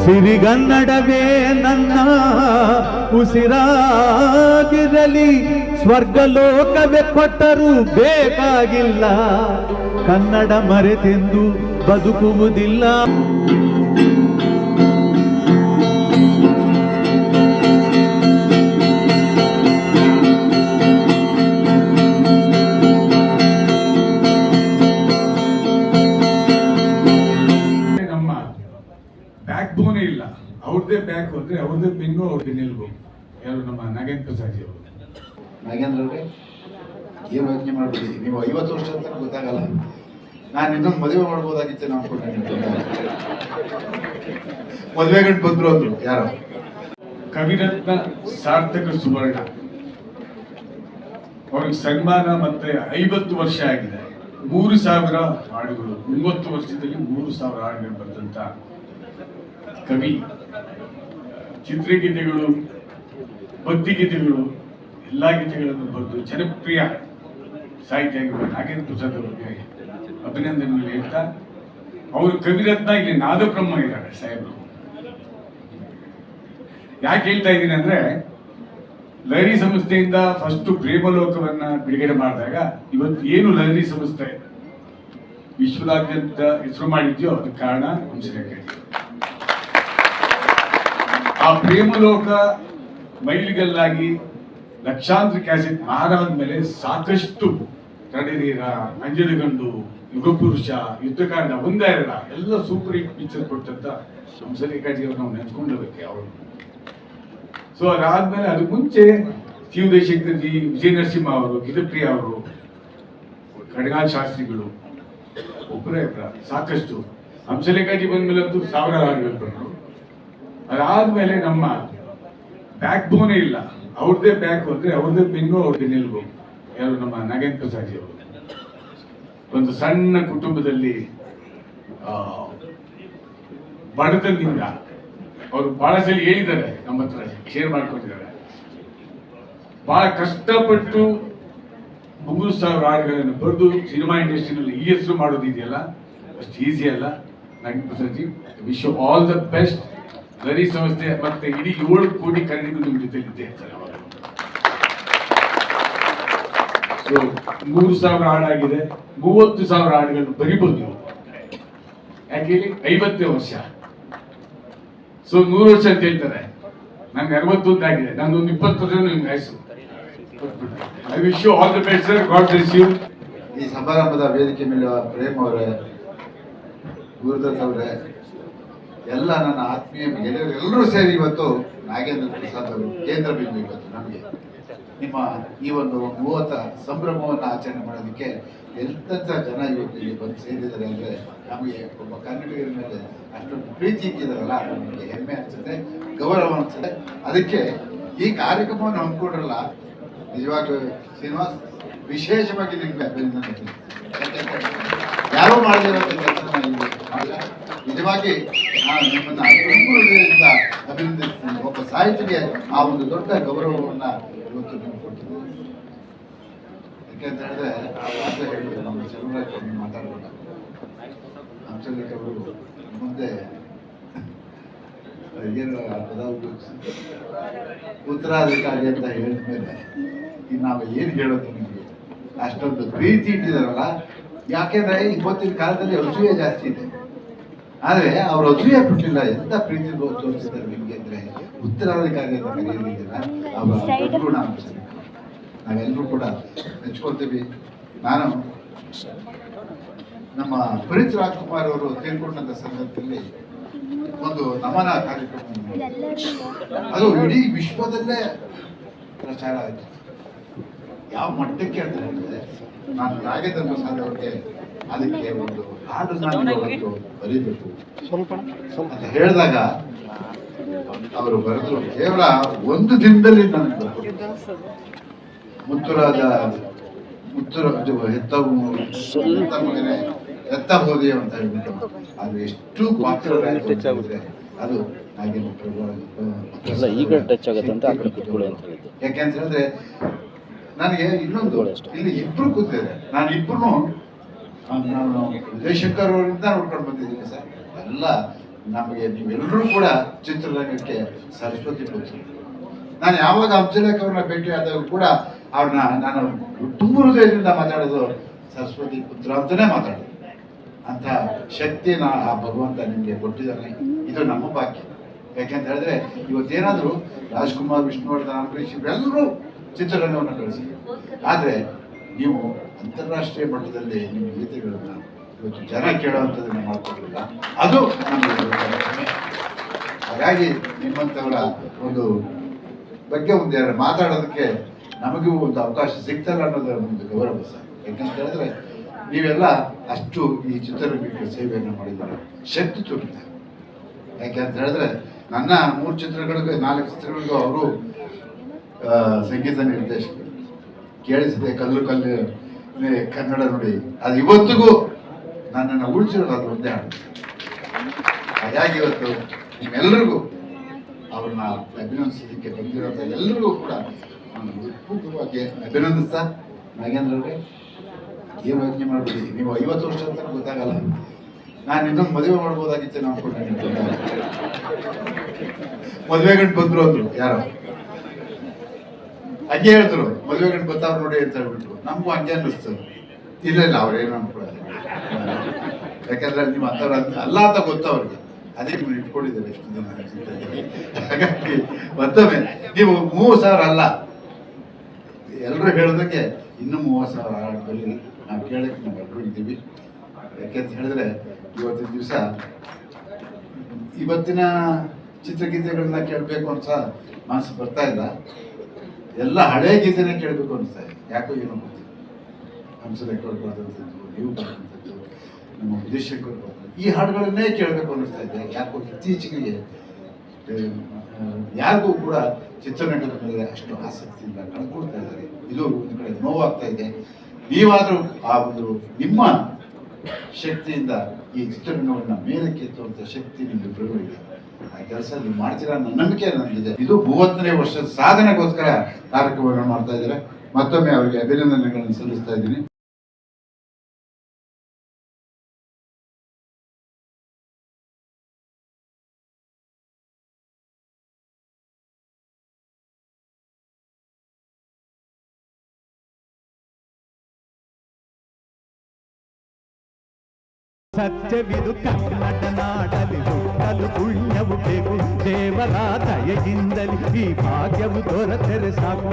ಸಿರಿಗನ್ನಡವೇ ನನ್ನ ಉಸಿರಾಗಿರಲಿ, ಸ್ವರ್ಗಲೋಕವೇ ಕೊಟ್ಟರೂ ಬೇಕಾಗಿಲ್ಲ, ಕನ್ನಡ ಮರೆತೆಂದು ಬದುಕುವುದಿಲ್ಲ. ಬ್ಯಾಕ್ ಬೋನೇ ಇಲ್ಲ, ಅವ್ರದ್ದೇ ಬ್ಯಾಕ್ ಹೋದ್ರೆ ಅವ್ರದ್ದೇ ಬೆನ್ನು ಅವ್ರಿಗೆ ನಿಲ್ಬೇಕು. ಯಾರು ನಮ್ಮ ನಾಗೇಂದ್ರ ಪ್ರಸಾದ್ ಅವರು. ನಾಗೇಂದ್ರ ಅವ್ರಿಗೆ ಏನು ಯೋಚನೆ ಮಾಡ್ಬಿಡಿ, ನೀವು 50 ವರ್ಷ ಅಂತ ಗೊತ್ತಾಗಲ್ಲ. ನಾನು ಇನ್ನೊಂದು ಮದುವೆ ಮಾಡ್ಬೋದಾಗಿತ್ತು ನಾವು ಮದುವೆ ಗಂಟು ಬಂದ್ರು ಅಂದ್ರು ಯಾರು. ಕವಿರತ್ನ ಸಾರ್ಥಕ ಸುವರ್ಣ ಅವ್ರಿಗೆ ಸನ್ಮಾನ ಮತ್ತೆ 50 ವರ್ಷ ಆಗಿದೆ. 3000 ಹಾಡುಗಳು, 30 ವರ್ಷದಲ್ಲಿ 3000 ಹಾಡುಗಳು ಬರೆದಂತ ಕವಿ. ಚಿತ್ರಗೀತೆಗಳು, ಭಕ್ತಿಗೀತೆಗಳು, ಎಲ್ಲ ಗೀತೆಗಳನ್ನು ಬರೆದು ಜನಪ್ರಿಯ ಸಾಹಿತ್ಯ ನಾಗೇಂದ್ರ ಪ್ರಸಾದ್ ಅವರಿಗೆ ಅಭಿನಂದನೆಗಳು ಹೇಳ್ತಾ, ಅವರು ಕವಿರತ್ನ ಇಲ್ಲಿ ನಾದಬ್ರಹ್ಮ ಇದ್ದಾರೆ ಸಾಹೇಬರು. ಯಾಕೆ ಹೇಳ್ತಾ ಇದ್ದೀನಿ ಅಂದ್ರೆ, ಲಹರಿ ಸಂಸ್ಥೆಯಿಂದ ಫಸ್ಟ್ ಪ್ರೇಮಲೋಕವನ್ನ ಬಿಡುಗಡೆ ಮಾಡಿದಾಗ ಇವತ್ತು ಏನು ಲಹರಿ ಸಂಸ್ಥೆ ವಿಶ್ವದಾದ್ಯಂತ ಹೆಸರು ಮಾಡಿದ್ಯೋ ಅದಕ್ಕೆ ಕಾರಣ ಹಂಸಲೇಖ. ಆ ಪ್ರೇಮಲೋಕ ಮೈಲಿಗಲ್ಲಾಗಿ ಲಕ್ಷಾಂತರ ಕ್ಯಾಸೆಟ್ ಮಾರಾದ ಮೇಲೆ ಸಾಕಷ್ಟು ತಡೆನೀರ, ಅಂಜನಗಂಡು, ಯುಗಪುರುಷ, ಯುದ್ಧಕಾಂಡ, ಒಂದೇ ಎರಡ ಎಲ್ಲ ಸೂಪರ್ ಹಿಟ್ ಪಿಕ್ಚರ್ ಕೊಟ್ಟಂತ ಹಂಸಲೇಖಾಜಿ ಅವ್ರು ನಾವು ನೆನ್ಸ್ಕೊಂಡಿರ್ಬೇಕು ಅವರು. ಸೊ ಅದಾದ್ಮೇಲೆ ಅದಕ್ಕೆ ಮುಂಚೆ ಶಿವದೇಶಂಕರ್ ಜಿ, ವಿಜಯ ನರಸಿಂಹ ಅವರು, ಗಿರಿಪ್ರಿಯ ಅವರು, ಕಡಗಾಲ್ ಶಾಸ್ತ್ರಿಗಳು, ಒಬ್ಬರೇ ಸಾಕಷ್ಟು. ಹಂಸಲೇಖಾಜಿ ಬಂದ್ಮೇಲೆ ಅಂತೂ 1000 ಹಾಡುಗಳು ಬಂದರು. ಅದಾದ್ಮೇಲೆ ನಮ್ಮ ಬ್ಯಾಕ್ ಬೋನೇ ಇಲ್ಲ, ಅವ್ರದ್ದೇ ಬ್ಯಾಕ್ ಹೋದ್ರೆ ಅವ್ರದ್ದೇ ಬೆನ್ನು ಅವ್ರಿಗೆ ನಿಲ್ಬೇಕು. ಯಾರು ನಮ್ಮ ನಾಗೇಂದ್ರ ಪ್ರಸಾದ್ ಅವರು. ಒಂದು ಸಣ್ಣ ಕುಟುಂಬದಲ್ಲಿ ಬಡತನದಿಂದ ಅವರು ಬಹಳ ಸಲ ಹೇಳಿದ್ದಾರೆ, ನಮ್ಮ ಹತ್ರ ಶೇರ್ ಮಾಡ್ಕೊಂಡಿದ್ದಾರೆ. ಬಹಳ ಕಷ್ಟಪಟ್ಟು 3000 ಹಾಡುಗಳನ್ನು ಬರೆದು ಸಿನಿಮಾ ಇಂಡಸ್ಟ್ರಿನಲ್ಲಿ ಈ ಹೆಸರು ಮಾಡೋದಿದೆಯಲ್ಲ, ಅಷ್ಟು ಈಸಿ ಅಲ್ಲ. Nagendra Prasad ji, wish you all the best. Lahari ಸಂಸ್ಥೆ ಮತ್ತೆ ಇಡೀ 7 ಕೋಟಿ ಕನ್ನಡಿಗರು ನಿಮ್ಮ ಜೊತೆ ಇದ್ದೇ ಇರ್ತಾರೆ. ಸೊ 3000 ಹಾಡಾಗಿದೆ, 30,000 ಹಾಡುಗಳನ್ನು ಬರಿಬೋದು ನೀವು. ಯಾಕೆ ಹೇಳಿ, 50 ವರ್ಷ. ಸೊ 100 ವರ್ಷ ಅಂತ ಹೇಳ್ತಾರೆ, ನನ್ಗೆ 61 ಆಗಿದೆ, ನಂದೊಂದು 20 ವರ್ಷ ನಿಮ್ಗೆ ಆಯ್ಸು. I wish you all the best sir, God bless you. ಈ ಸಮಾರಂಭದ ವೇದಿಕೆ ಮೇಲೆ ಪ್ರೇಮ್ ಅವರೇ, ಗುರುದತ್ ಅವರೇ, ಎಲ್ಲ ನನ್ನ ಆತ್ಮೀಯ ಗೆಳೆಯರು ಎಲ್ಲರೂ ಸೇರಿ ಇವತ್ತು ನಾಗೇಂದ್ರ ಪ್ರಸಾದ್ ಅವರು ಕೇಂದ್ರ ಬಿಂದು. ಇವತ್ತು ನಮಗೆ ನಿಮ್ಮ ಈ ಒಂದು 30 ಸಂಭ್ರಮವನ್ನು ಆಚರಣೆ ಮಾಡೋದಕ್ಕೆ ಎಂತೆಂಥ ಜನ ಇವತ್ತು ಇಲ್ಲಿ ಬಂದು ಸೇರಿದ್ದಾರೆ ಅಂದರೆ, ನಮಗೆ ಒಬ್ಬ ಕನ್ನಡಿಗರ ಮೇಲೆ ಅಷ್ಟೊಂದು ಪ್ರೀತಿ ಇಟ್ಟಿದ್ದಾರಲ್ಲ, ನಮಗೆ ಹೆಮ್ಮೆ ಅನಿಸುತ್ತೆ, ಗೌರವ ಅನಿಸುತ್ತೆ. ಅದಕ್ಕೆ ಈ ಕಾರ್ಯಕ್ರಮವನ್ನು ಹಮ್ಮಿಕೊಂಡ್ರಲ್ಲ, ನಿಜವಾಗ್ಲೂ ಶ್ರೀನಿವಾಸ್, ವಿಶೇಷವಾಗಿ ನಿಮಗೆ ಅಭಿನಂದನೆ. ಯಾರೋ ಮಾಡಿದಿರೋಂಥ ಕೆಲಸ ನಿಜವಾಗಿ ನಾನು ನಿಮ್ಮನ್ನು ಹೃದಯದಿಂದ ಅಭಿನಂದಿಸ್ತೀನಿ. ಒಬ್ಬ ಸಾಹಿತಿಗೆ ಆ ಒಂದು ದೊಡ್ಡ ಗೌರವವನ್ನು ಇವತ್ತು ನೀವು ಕೊಟ್ಟಿದ್ದೀವಿ. ಯಾಕೆಂತ ಹೇಳಿದ್ರೆ, ಆ ಹೇಳಿದ್ರು ನಮ್ಮ ಚಂದ್ರರಾಜ್ ಅವರು ಮಾತಾಡೋಣ, ಹಂಸಲೇಖ ಅವರು ಮುಂದೆ ಏನು ಪದ ಉಪಯೋಗಿಸಿ ಉತ್ತರಾಧಿಕಾರಿ ಅಂತ ಹೇಳಿದ ಮೇಲೆ ಇನ್ನು ನಾವು ಏನು ಹೇಳೋದು ನಿಮಗೆ, ಅಷ್ಟೊಂದು ಪ್ರೀತಿ ಇಟ್ಟಿದಾರಲ್ಲ. ಯಾಕೆಂದ್ರೆ ಇವತ್ತಿನ ಕಾಲದಲ್ಲಿ ಅಸೂಯೆ ಜಾಸ್ತಿ ಇದೆ, ಆದರೆ ಅವರು ಅಸೂಯೆ ಬಿಟ್ಟಿಲ್ಲ. ಎಂತ ಪ್ರೀತಿ ತೋರಿಸಿದ್ದಾರೆ ನಿಮಗೆ ಅಂದ್ರೆ, ಉತ್ತರಾಧಿಕಾರಿ ಅಂತ ಕರೆಯೋದಿಲ್ಲ, ಅವರ ಗುಣ ನಾವೆಲ್ಲರೂ ಕೂಡ ಮೆಚ್ಕೊಳ್ತೀವಿ. ನಾನು ನಮ್ಮ ಪುನೀತ್ ರಾಜ್ಕುಮಾರ್ ಅವರು ತೀರ್ಕೊಂಡಂತ ಸಂದರ್ಭದಲ್ಲಿ ಒಂದು ನಮನ ಕಾರ್ಯಕ್ರಮ, ಅದು ಇಡೀ ವಿಶ್ವದಲ್ಲೇ ಪ್ರಚಾರ ಆಯಿತು. ಯಾವ ಮಟ್ಟಕ್ಕೆ ಅಂತ ಹೇಳಿದ್ರೆ, ನಾನು ನಾಗೇಂದ್ರ ಪ್ರಸಾದ್ ಅವರಿಗೆ ಅದಕ್ಕೆ ಒಂದು ಹಾಡನ್ನು ಬರೀಬೇಕು ಅಂತ ಹೇಳಿದಾಗ ಅವರು ಬರೆದ್ರು. ಕೇವಲ 1 ದಿನದಲ್ಲಿ ನನಗೆ ಮುತ್ತುರಾಜ ಹೆತ್ತ ಮಗನೇ ಎತ್ತ ಹೋದೆ ಅಂತ ಹೇಳ್ಬಿಟ್ಟು, ಅದು ಎಷ್ಟು ಪಾತ್ರರಾಗಿರುತ್ತೆ. ಅದು ನಾಗೇಂದ್ರ ಯಾಕೆಂತ ಹೇಳಿದ್ರೆ, ನನಗೆ ಇನ್ನೊಂದು, ಇಲ್ಲಿ ಇಬ್ರು ಕೂತಿದ್ದಾರೆ, ನಾನು ಇಬ್ರು ನಾನು ವಿಜಯಶಂಕರ್ ಅವರಿಂದ ನೋಡ್ಕೊಂಡು ಬಂದಿದ್ದೀನಿ ಸರ್. ಎಲ್ಲ ನಮಗೆ ನೀವೆಲ್ಲರೂ ಕೂಡ ಚಿತ್ರರಂಗಕ್ಕೆ ಸರಸ್ವತಿ ಪುತ್ರ. ನಾನು ಯಾವಾಗ ಹಂಸಲೇಖ ಅವ್ರನ್ನ ಭೇಟಿ ಆದಾಗ ಕೂಡ ಅವ್ರನ್ನ ನಾನು ತುಂಬ ಹೃದಯದಿಂದ ಮಾತಾಡೋದು ಸರಸ್ವತಿ ಪುತ್ರ ಅಂತಲೇ ಮಾತಾಡೋದು. ಅಂಥ ಶಕ್ತಿನ ಆ ಭಗವಂತ ನಿಮಗೆ ಕೊಟ್ಟಿದ್ದಾನೆ. ಇದು ನಮ್ಮ ಭಾಗ್ಯ. ಯಾಕೆಂತ ಹೇಳಿದ್ರೆ ಇವತ್ತೇನಾದರೂ ರಾಜ್ಕುಮಾರ್, ವಿಷ್ಣುವರ್ಧನ್, ಅಂಬರೀಷ್ ಇವರೆಲ್ಲರೂ ಚಿತ್ರರಂಗವನ್ನು ಕಳಿಸಿದ್ರು. ಆದರೆ ನೀವು ಅಂತಾರಾಷ್ಟ್ರೀಯ ಮಟ್ಟದಲ್ಲಿ ನಿಮ್ಮ ಗೀತೆಗಳನ್ನು ಇವತ್ತು ಜನ ಕೇಳುವಂಥದ್ದನ್ನು ಮಾಡ್ಕೊಟ್ಟಿಲ್ಲ. ಅದು ನಮಗೆ. ಹಾಗಾಗಿ ನಿಮ್ಮಂಥವರ ಒಂದು ಬಗ್ಗೆ ಒಂದು ಮಾತಾಡೋದಕ್ಕೆ ನಮಗೂ ಒಂದು ಅವಕಾಶ ಸಿಗ್ತಲ್ಲ ಅನ್ನೋದರ ಒಂದು ಗೌರವ ಸರ್. ಯಾಕಂತ ಹೇಳಿದ್ರೆ ನೀವೆಲ್ಲ ಅಷ್ಟು ಈ ಚಿತ್ರರಂಗಕ್ಕೆ ಸೇವೆಯನ್ನು ಮಾಡಿದ್ದಾರೆ, ಶಕ್ತಿ ತುಂಬಿದ್ದಾರೆ. ಯಾಕೆ ಅಂತ ಹೇಳಿದ್ರೆ ನನ್ನ 3 ಚಿತ್ರಗಳಿಗೂ 4 ಚಿತ್ರಗಳಿಗೂ ಅವರು ಸಂಗೀತ ನಿರ್ದೇಶಕರು. ಕೇಳಿಸಿದೆ ಕಲ್ಲು ಕಲ್ಲು ಕನ್ನಡ ನುಡಿ, ಅದು ಇವತ್ತಿಗೂ ನನ್ನನ್ನು ಉಳಿಸಿರೋದು ಅದು ಒಂದೇ ಹಾಡು. ಹಾಗಾಗಿ ಇವತ್ತು ನಿಮ್ಮೆಲ್ಲರಿಗೂ ಅವ್ರನ್ನ ಅಭಿನಂದಿಸೋದಕ್ಕೆ ಬಂದಿರೋಂಥ ಎಲ್ಲರಿಗೂ ಕೂಡ ನಾನು ಹೃತ್ಪೂರ್ವಕವಾಗಿ ಅಭಿನಂದಿಸ್ತಾ, ನಾಗೇಂದ್ರ ಅವರೇ ಏನು ಯೋಚನೆ ಮಾಡ್ಬಿಡಿ, ನೀವು 50 ವರ್ಷ ಅಂತ ಗೊತ್ತಾಗಲ್ಲ. ನಾನು ಇನ್ನೊಂದು ಮದುವೆ ಮಾಡ್ಬೋದಾಗಿತ್ತು ನಾವು ಕೂಡ. ಮದುವೆ ಗಂಟು ಬಂದ್ರು ಅಂದ್ರು ಯಾರೋ, ಹಂಗೆ ಹೇಳಿದ್ರು ಮದುವೆ ಗಂಟು ಗೊತ್ತಾವ್ರು ನೋಡಿ ಅಂತ ಹೇಳ್ಬಿಟ್ಟು. ನಮಗೂ ಹಂಗೆ ಅನ್ನಿಸ್ತು. ಇಲ್ಲ ಅವ್ರೇನು ಅನ್ಕೊಳ್ಳೋದು, ಯಾಕಂದ್ರೆ ನೀವು ಅಂಥವ್ರು ಅಲ್ಲ ಅಂತ ಗೊತ್ತವ್ರಿಗೆ, ಅದಕ್ಕೆ ನೀವು ಇಟ್ಕೊಂಡಿದ್ದಾರೆ ಎಷ್ಟು ದಿನ. ಹಾಗಾಗಿ ಮತ್ತೊಮ್ಮೆ ನೀವು 30,000 ಅಲ್ಲ, ಎಲ್ಲರೂ ಹೇಳಿದಂಗೆ ಇನ್ನೂ 30,000 ಹಾಡುಗಳಲ್ಲಿ ನಾವು ಕೇಳಕ್ಕೆ ನಾವೆಲ್ಲರೂ ಇದ್ದೀವಿ. ಯಾಕೆಂತ ಹೇಳಿದ್ರೆ ಇವತ್ತಿನ ದಿವಸ ಇವತ್ತಿನ ಚಿತ್ರಗೀತೆಗಳನ್ನ ಕೇಳಬೇಕು ಅಂತ ಮನಸ್ಸು ಬರ್ತಾ ಇಲ್ಲ. ಎಲ್ಲ ಹಳೆ ಗೀತೆನೇ ಕೇಳಬೇಕು ಅನಿಸ್ತಾ ಇದೆ. ಯಾಕೋ ಏನೋ ಗೊತ್ತಿಲ್ಲ. ಹಂಸಲೇಖ ಅವ್ರು ಬರೆದಂಥದ್ದು, ನೀವು ಬರೆದಂಥದ್ದು, ನಮ್ಮ ವಿದೇಶಕ್ಕರು ಬರೆದಂಥದ್ದು, ಈ ಹಾಡುಗಳನ್ನೇ ಕೇಳಬೇಕು ಅನ್ನಿಸ್ತಾ ಇದೆ. ಯಾಕೋ ಇತ್ತೀಚೆಗೆ ಯಾರಿಗೂ ಕೂಡ ಚಿತ್ರರಂಗದ ಮೇಲೆ ಅಷ್ಟು ಆಸಕ್ತಿಯಿಂದ ಕಳ್ಕೊಳ್ತಾ ಇದ್ದಾರೆ. ಇದು ಒಂದು ಕಡೆ ನೋವಾಗ್ತಾ ಇದೆ. ನೀವಾದರೂ ಆ ಒಂದು ನಿಮ್ಮ ಶಕ್ತಿಯಿಂದ ಈ ಚಿತ್ರರಂಗವನ್ನು ಮೇಲಕ್ಕೆ ಎತ್ತುವಂಥ ಶಕ್ತಿ ನಿಮ್ಮಿಬ್ಬರಿಗೂ ಇದೆ. ಆ ಕೆಲಸ ನೀವು ಮಾಡ್ತೀರಾ ಅನ್ನೋ ನಂಬಿಕೆ ನನಗಿದೆ. ಇದು 30ನೇ ವರ್ಷದ ಸಾಧನೆಗೋಸ್ಕರ ಕಾರ್ಯಕ್ರಮವನ್ನು ಮಾಡ್ತಾ ಇದ್ದಾರೆ. ಮತ್ತೊಮ್ಮೆ ಅವರಿಗೆ ಅಭಿನಂದನೆಗಳನ್ನು ಸಲ್ಲಿಸ್ತಾ ಇದ್ದೀನಿ. ಸತ್ಯವಿದು ಕನ್ನಡ ನಾಡಲಿ ಹುಟ್ಟಲು ಪುಣ್ಯವು ಬೇಕು. ದೇವರ ದಯೆಯಿಂದಲಿ ಈ ಭಾಗ್ಯವು ದೊರೆತರೆ ಸಾಕು.